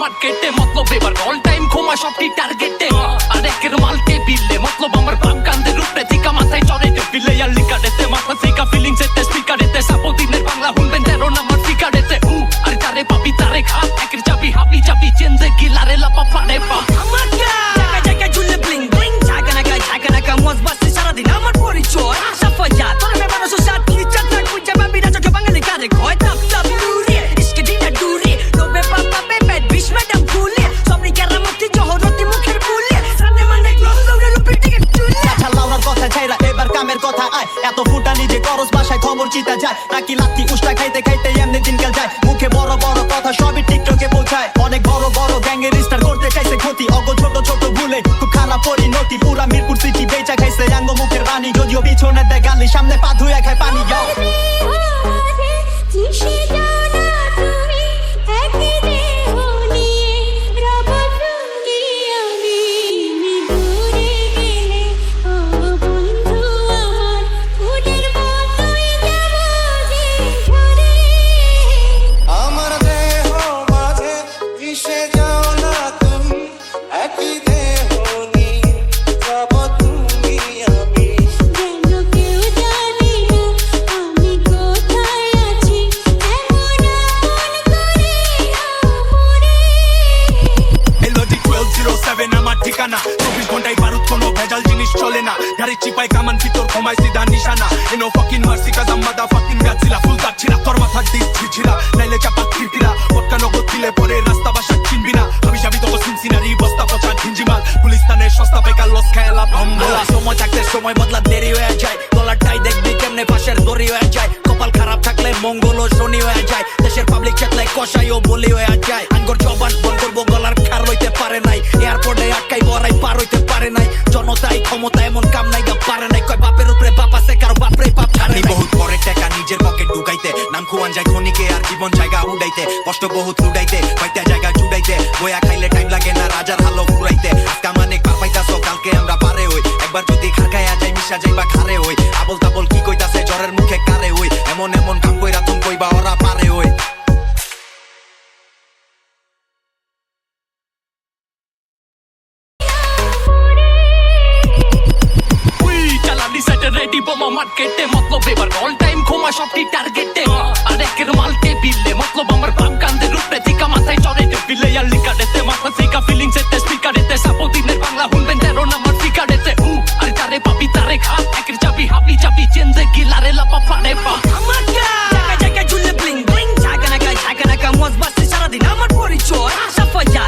মার্কেটে মতলব এবার all time ঘুমা সবটি টার্গেটে আর একের মালকে বিললে মতলব আমার বাপ কান্দের উপরে থেকে মাথায় চড়ে বিলে আর লিকারেতে মাথা থেকে ফিলিংস এতে স্পিকারেতে সাপোদিনের বাংলা শুনবেন 13 নাম্বার ফিকারেতে আর তারে পাবি তারে খা একের চাবি হাবি চাবি চেঞ্জে গিলারে লাপা পারে পা আমার জায়গা জায়গা ঝুলে ব্লিং ব্লিং ঝাঁকা নাকা মজ বাসে সারাদিন আমার পরিচয় সাফায়া তোর মেবানো সুসাদ কি চাটা কুইজা বাবি না চোখে বাঙালি কারে কয় তাপ তাপ দূরে ইসকে দিনা দূরে লোবে পাপা পেপে বিশ ম্যাডাম ভুলে সবরি কেরামতি জহরতি মুখের ভুলে সামনে মানে গ্লোস দৌড়ে লুপে টিকে চুলে আচ্ছা লাউরার কথা ছাইরা এবার কামের কথা আয় এত ফুটা নিজে করস বাসায় খবর চিতা যায় নাকি লাত্তি উষ্টা খাইতে খাইতে এমনি দিনকাল যায় মুখে বড় বড় কথা সবই টিকটকে পৌঁছায় অনেক বড় বড় গ্যাংয়ের স্টার করতে চাইছে ক্ষতি অগ ছোট ছোট ভুলে খুব খারাপ পরিণতি পুরা মিরপুর সিটি বেচা খাইছে আঙ্গ মুখের রানী যদিও পিছনে দেয় গালি সামনে পা ধুয়ে খায় পানি ঠিকানা 24 ঘন্টায় বারুদ কোনো ভেজাল জিনিস চলে না গাড়ি চিপাই কামান ভিতর কমাই সিধা নিশানা এনো ফাকিং মার্সি কাজ মাদা ফাকিং গাছিলা ফুল কাটছিলা তোর মাথা ডিস ছিছিলা নাইলে চাপা খিরকিরা পটকা নগদ দিলে পরে রাস্তা বাসা চিনবি না আমি যাবি তো সিনসিনারি বস্তা পচা ঝিঞ্জিমাল পুলিশ তানে সস্তা পাইকা লস খেলা ভম্বলা সময় থাকতে সময় বদলা দেরি হয়ে যায় ডলারটাই দেখবি কেমনে পাশের দড়ি হয়ে যায় কপাল খারাপ থাকলে মঙ্গল ও শনি হয়ে যায় দেশের পাবলিক চেতলে কষাই ও বলি হয়ে যায় আঙ্গুর জবান বন্ধ করবো গলার খার লইতে পারে নাই এয়ারপোর্টে আটকাই বড়াই পার হইতে পারে নাই জনতাই ক্ষমতা এমন কাম নাই গা পারে নাই কয় বাপের উপরে বাপ আছে কারো বাপরে বাপ ছাড়ে বহুত পরে টাকা নিজের পকেট ঢুকাইতে নাম খুয়ান যায় খনিকে আর জীবন জায়গা উড়াইতে কষ্ট বহুত লুডাইতে কয়টা জায়গা জুড়াইতে বয়া খাইলে টাইম লাগে না রাজার হালো ফুরাইতে আজকা মানে পার পাইতাছো কালকে আমরা পারে হই একবার যদি খাগায়া যাই মিশা যাইবা খারে হই আবল তাবল কি কইতাছে জ্বরের মুখে কারে হই এমন এমন কাম কইরা তুমি কইবা ওরা পারে হই রেডি বোমা মার্কেটে মতলব এবার অল টাইম ঘুমা সবটি টার্গেটে আর একের মালকে বিললে মতলব আমার বাপ কান্দের উপরে থেকে মাথায় চড়ে বিলে আর লিকারেতে মাথা থেকে ফিলিংস এতে স্পিকারেতে সাপোদিনের বাংলা শুনবেন 13 নাম্বার ফিকারেতে আর তারে পাবি তারে খা একের চাবি হাবি চাবি চেঞ্জে গিলারে লাপা পারে পা আমার জায়গা জায়গা ঝুলে ব্লিং ব্লিং ঝাঁকা নাকা মজ বাসে সারাদিন আমার পরিচয় সাফায়া